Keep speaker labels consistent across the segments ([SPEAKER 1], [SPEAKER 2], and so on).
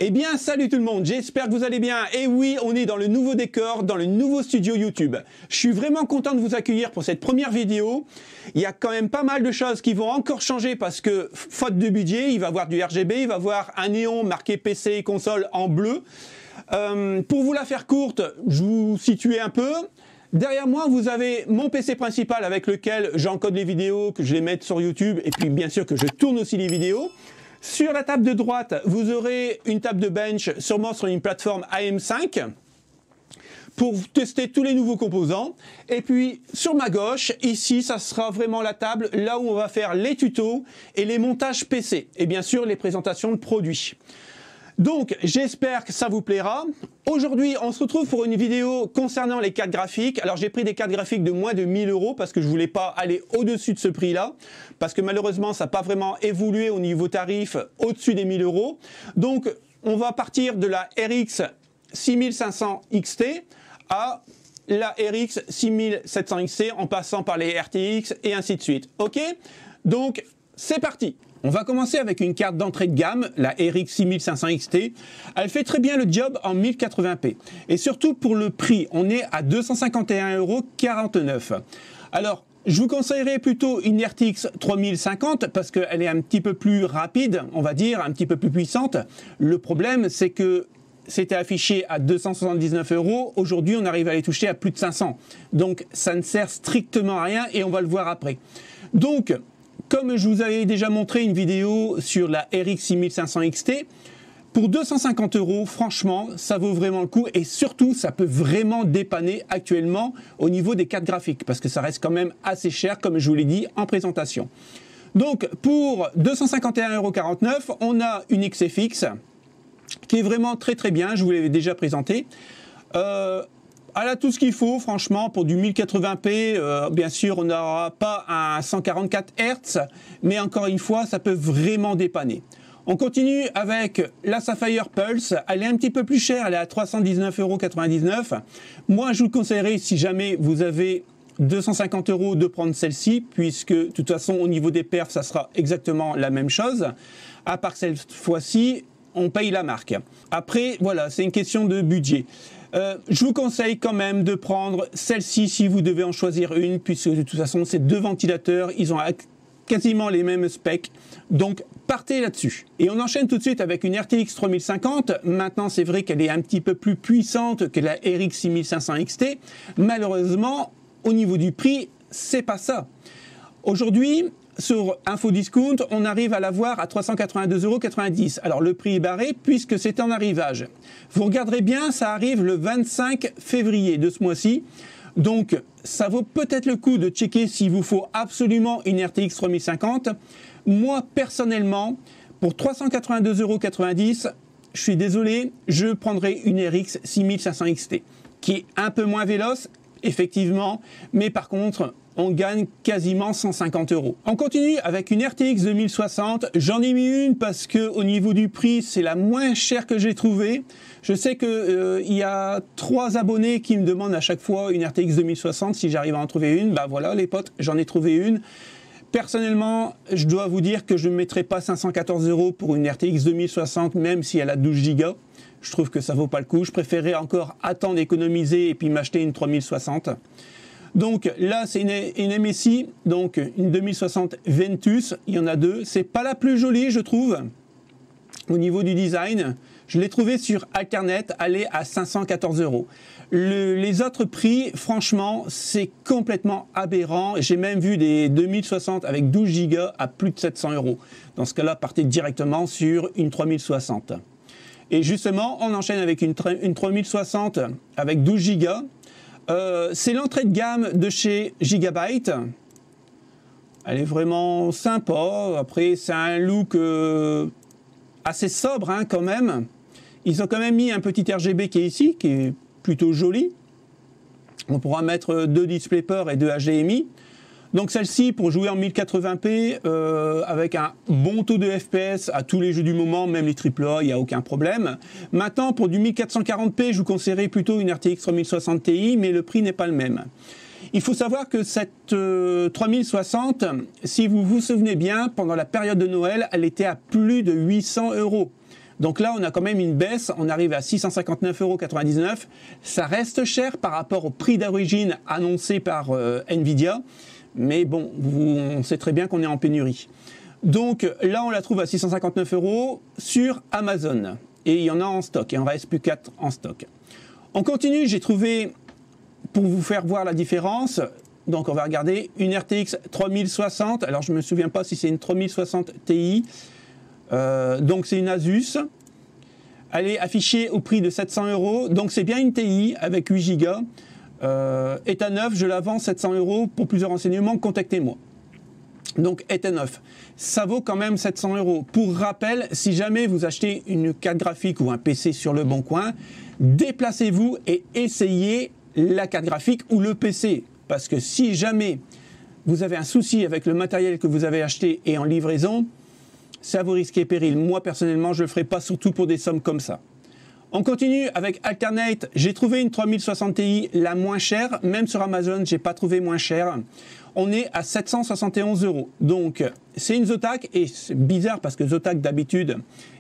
[SPEAKER 1] Eh bien, salut tout le monde, j'espère que vous allez bien. Et oui, on est dans le nouveau décor, dans le nouveau studio YouTube. Je suis vraiment content de vous accueillir pour cette première vidéo. Il y a quand même pas mal de choses qui vont encore changer parce que, faute de budget, il va y avoir du RGB, il va y avoir un néon marqué PC et console en bleu. Pour vous la faire courte, je vous situe un peu. Derrière moi, vous avez mon PC principal avec lequel j'encode les vidéos, que je les mette sur YouTube et puis bien sûr que je tourne aussi les vidéos. Sur la table de droite, vous aurez une table de bench, sûrement sur une plateforme AM5, pour tester tous les nouveaux composants. Et puis, sur ma gauche, ici, ça sera vraiment la table, là où on va faire les tutos et les montages PC. Et bien sûr, les présentations de produits. Donc, j'espère que ça vous plaira. Aujourd'hui, on se retrouve pour une vidéo concernant les cartes graphiques. Alors, j'ai pris des cartes graphiques de moins de 1000 € parce que je voulais pas aller au-dessus de ce prix-là. Parce que malheureusement, ça n'a pas vraiment évolué au niveau tarif au-dessus des 1000 €. Donc, on va partir de la RX 6500 XT à la RX 6700 XT en passant par les RTX et ainsi de suite. Ok? Donc, c'est parti! On va commencer avec une carte d'entrée de gamme, la RX 6500 XT. Elle fait très bien le job en 1080p. Et surtout pour le prix, on est à 251,49 €. Alors, je vous conseillerais plutôt une RTX 3050 parce qu'elle est un petit peu plus rapide, on va dire, un petit peu plus puissante. Le problème, c'est que c'était affiché à 279 €. Aujourd'hui, on arrive à les toucher à plus de 500. Donc, ça ne sert strictement à rien et on va le voir après. Donc, comme je vous avais déjà montré une vidéo sur la RX 6500 XT, pour 250 €, franchement, ça vaut vraiment le coup et surtout, ça peut vraiment dépanner actuellement au niveau des cartes graphiques parce que ça reste quand même assez cher, comme je vous l'ai dit en présentation. Donc, pour 251,49 €, on a une XFX qui est vraiment très très bien, je vous l'avais déjà présenté. Elle a tout ce qu'il faut, franchement, pour du 1080p. Bien sûr, on n'aura pas un 144 Hz, mais encore une fois, ça peut vraiment dépanner. On continue avec la Sapphire Pulse. Elle est un petit peu plus chère, elle est à 319,99 €. Moi, je vous conseillerais, si jamais vous avez 250 €, de prendre celle-ci, puisque de toute façon, au niveau des perfs, ça sera exactement la même chose. À part cette fois-ci, on paye la marque. Après, voilà, c'est une question de budget. Je vous conseille quand même de prendre celle-ci si vous devez en choisir une, puisque de toute façon, ces deux ventilateurs, ils ont quasiment les mêmes specs. Donc, partez là-dessus. Et on enchaîne tout de suite avec une RTX 3050. Maintenant, c'est vrai qu'elle est un petit peu plus puissante que la RX 6500 XT. Malheureusement, au niveau du prix, c'est pas ça. Aujourd'hui, sur Infodiscount, on arrive à l'avoir à 382,90 €. Alors le prix est barré puisque c'est en arrivage. Vous regarderez bien, ça arrive le 25 février de ce mois-ci. Donc ça vaut peut-être le coup de checker s'il vous faut absolument une RTX 3050. Moi personnellement, pour 382,90 €, je suis désolé, je prendrai une RX 6500 XT qui est un peu moins véloce, effectivement, mais par contre, on gagne quasiment 150 €. On continue avec une RTX 2060. J'en ai mis une parce que au niveau du prix, c'est la moins chère que j'ai trouvée. Je sais que il y a 3 abonnés qui me demandent à chaque fois une RTX 2060 si j'arrive à en trouver une. Bah voilà les potes, j'en ai trouvé une. Personnellement, je dois vous dire que je ne mettrai pas 514 € pour une RTX 2060, même si elle a 12 Go. Je trouve que ça vaut pas le coup. Je préférerais encore attendre, économiser et puis m'acheter une 3060. Donc là, c'est une MSI, donc une 2060 Ventus, il y en a deux. C'est pas la plus jolie, je trouve, au niveau du design. Je l'ai trouvée sur Alternet, elle est à 514 €. Les autres prix, franchement, c'est complètement aberrant. J'ai même vu des 2060 avec 12 Go à plus de 700 €. Dans ce cas-là, partez directement sur une 3060. Et justement, on enchaîne avec une 3060 avec 12 Go. C'est l'entrée de gamme de chez Gigabyte. Elle est vraiment sympa. Après, c'est un look assez sobre hein, quand même. Ils ont quand même mis un petit RGB qui est ici, qui est plutôt joli. On pourra mettre 2 DisplayPort et 2 HDMI. Donc celle-ci, pour jouer en 1080p, avec un bon taux de FPS à tous les jeux du moment, même les AAA, il n'y a aucun problème. Maintenant, pour du 1440p, je vous conseillerais plutôt une RTX 3060 Ti, mais le prix n'est pas le même. Il faut savoir que cette 3060, si vous vous souvenez bien, pendant la période de Noël, elle était à plus de 800 €. Donc là, on a quand même une baisse, on arrive à 659,99 €. Ça reste cher par rapport au prix d'origine annoncé par Nvidia, mais bon, on sait très bien qu'on est en pénurie. Donc là, on la trouve à 659 € sur Amazon. Et il y en a en stock, et il en reste plus 4 en stock. On continue, j'ai trouvé, pour vous faire voir la différence, donc on va regarder une RTX 3060. Alors je ne me souviens pas si c'est une 3060 Ti. Donc c'est une Asus. Elle est affichée au prix de 700 €. Donc c'est bien une Ti avec 8 Go. État neuf, je la vends 700 €. Pour plusieurs renseignements, contactez-moi. Donc état neuf, ça vaut quand même 700 €. Pour rappel, si jamais vous achetez une carte graphique ou un PC sur le bon coin, déplacez-vous et essayez la carte graphique ou le PC. Parce que si jamais vous avez un souci avec le matériel que vous avez acheté et en livraison, ça vous risque péril. Moi personnellement, je ne le ferai pas, surtout pour des sommes comme ça. On continue avec Alternate. J'ai trouvé une 3060 Ti la moins chère. Même sur Amazon, je n'ai pas trouvé moins cher. On est à 771 €. Donc, c'est une Zotac. Et c'est bizarre parce que Zotac, d'habitude,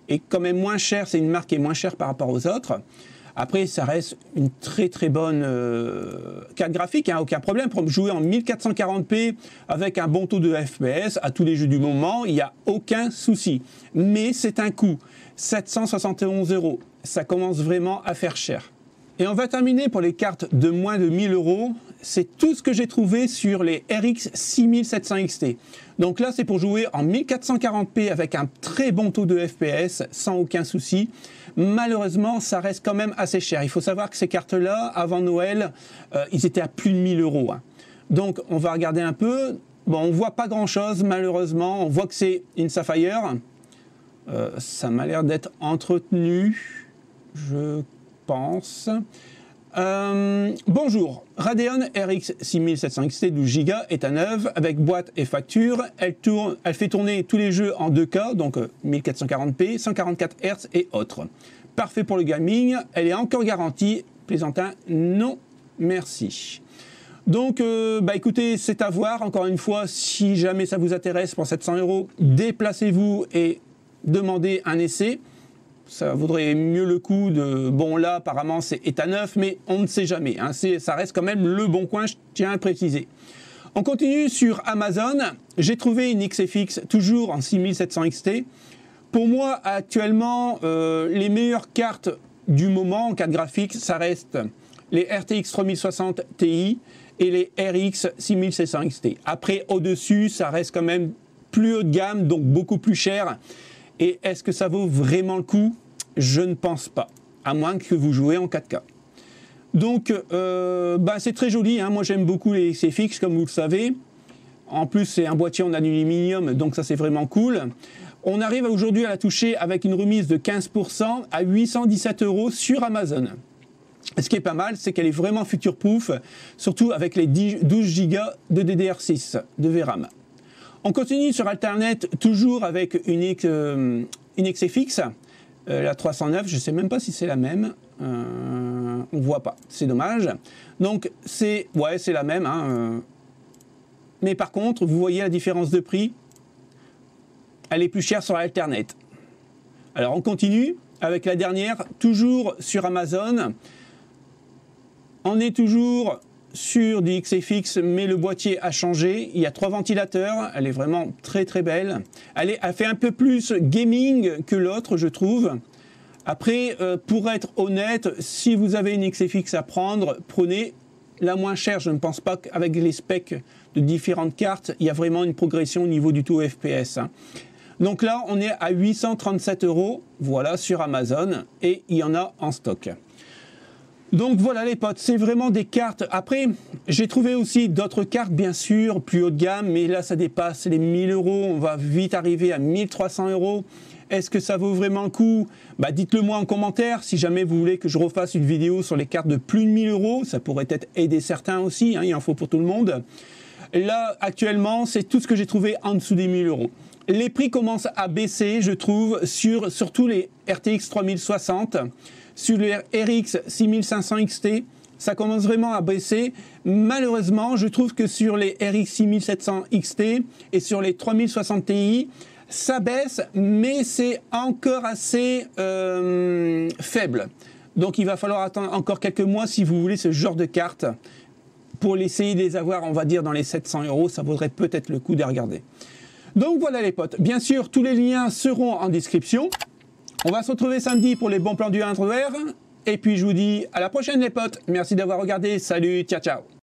[SPEAKER 1] est quand même moins cher. C'est une marque qui est moins chère par rapport aux autres. Après, ça reste une très très bonne carte graphique, hein, aucun problème. Pour jouer en 1440p avec un bon taux de FPS à tous les jeux du moment, il n'y a aucun souci. Mais c'est un coût. 771 €. Ça commence vraiment à faire cher. Et on va terminer pour les cartes de moins de 1000 €. C'est tout ce que j'ai trouvé sur les RX 6700 XT. Donc là, c'est pour jouer en 1440p avec un très bon taux de FPS, sans aucun souci. Malheureusement, ça reste quand même assez cher. Il faut savoir que ces cartes-là, avant Noël, ils étaient à plus de 1000 €. Hein. Donc, on va regarder un peu. Bon, on voit pas grand-chose, malheureusement. On voit que c'est une Sapphire. Ça m'a l'air d'être entretenu, je pense. Bonjour, Radeon RX 6700 XT 12 Go est à neuve avec boîte et facture. Elle fait tourner tous les jeux en 2K, donc 1440p, 144 Hz et autres. Parfait pour le gaming. Elle est encore garantie. Plaisantin, non, merci. Donc, écoutez, c'est à voir. Encore une fois, si jamais ça vous intéresse pour 700 €, déplacez-vous et demandez un essai. Ça vaudrait mieux le coup de... Bon, là, apparemment, c'est état neuf, mais on ne sait jamais. Hein, ça reste quand même le bon coin, je tiens à préciser. On continue sur Amazon. J'ai trouvé une XFX, toujours en 6700 XT. Pour moi, actuellement, les meilleures cartes du moment en carte graphique, ça reste les RTX 3060 Ti et les RX 6700 XT. Après, au-dessus, ça reste quand même plus haut de gamme, donc beaucoup plus cher. Et est-ce que ça vaut vraiment le coup? Je ne pense pas, à moins que vous jouez en 4K. Donc, c'est très joli, hein. Moi j'aime beaucoup les XFX, comme vous le savez. En plus, c'est un boîtier en aluminium, donc ça c'est vraiment cool. On arrive aujourd'hui à la toucher avec une remise de 15% à 817 € sur Amazon. Ce qui est pas mal, c'est qu'elle est vraiment future-proof, surtout avec les 12 Go de DDR6 de VRAM. On continue sur Alternate, toujours avec une XFX, la 309, je ne sais même pas si c'est la même, on ne voit pas, c'est dommage. Donc c'est la même, hein, mais par contre, vous voyez la différence de prix, elle est plus chère sur Alternate. Alors on continue avec la dernière, toujours sur Amazon. On est toujours sur du XFX, mais le boîtier a changé. Il y a 3 ventilateurs. Elle est vraiment très très belle. Elle fait un peu plus gaming que l'autre, je trouve. Après, pour être honnête, si vous avez une XFX à prendre, prenez la moins chère. Je ne pense pas qu'avec les specs de différentes cartes, il y a vraiment une progression au niveau du taux FPS. Hein. Donc là, on est à 837 €, voilà, sur Amazon, et il y en a en stock. Donc voilà les potes, c'est vraiment des cartes. Après, j'ai trouvé aussi d'autres cartes, bien sûr, plus haut de gamme, mais là ça dépasse les 1000 €, on va vite arriver à 1300 €. Est-ce que ça vaut vraiment le coup? Dites-le moi en commentaire, si jamais vous voulez que je refasse une vidéo sur les cartes de plus de 1000 €, ça pourrait peut-être aider certains aussi, hein, il en faut pour tout le monde. Là, actuellement, c'est tout ce que j'ai trouvé en dessous des 1000 €. Les prix commencent à baisser, je trouve, surtout les RTX 3060, sur les RX 6500 XT, ça commence vraiment à baisser. Malheureusement, je trouve que sur les RX 6700 XT et sur les 3060 Ti, Ça baisse, mais c'est encore assez faible. Donc il va falloir attendre encore quelques mois si vous voulez ce genre de cartes. Pour essayer de les avoir, on va dire, dans les 700 €, ça vaudrait peut-être le coup de regarder. Donc voilà les potes, bien sûr, tous les liens seront en description. On va se retrouver samedi pour les bons plans du 1 vert. Et puis je vous dis à la prochaine les potes. Merci d'avoir regardé. Salut, ciao ciao.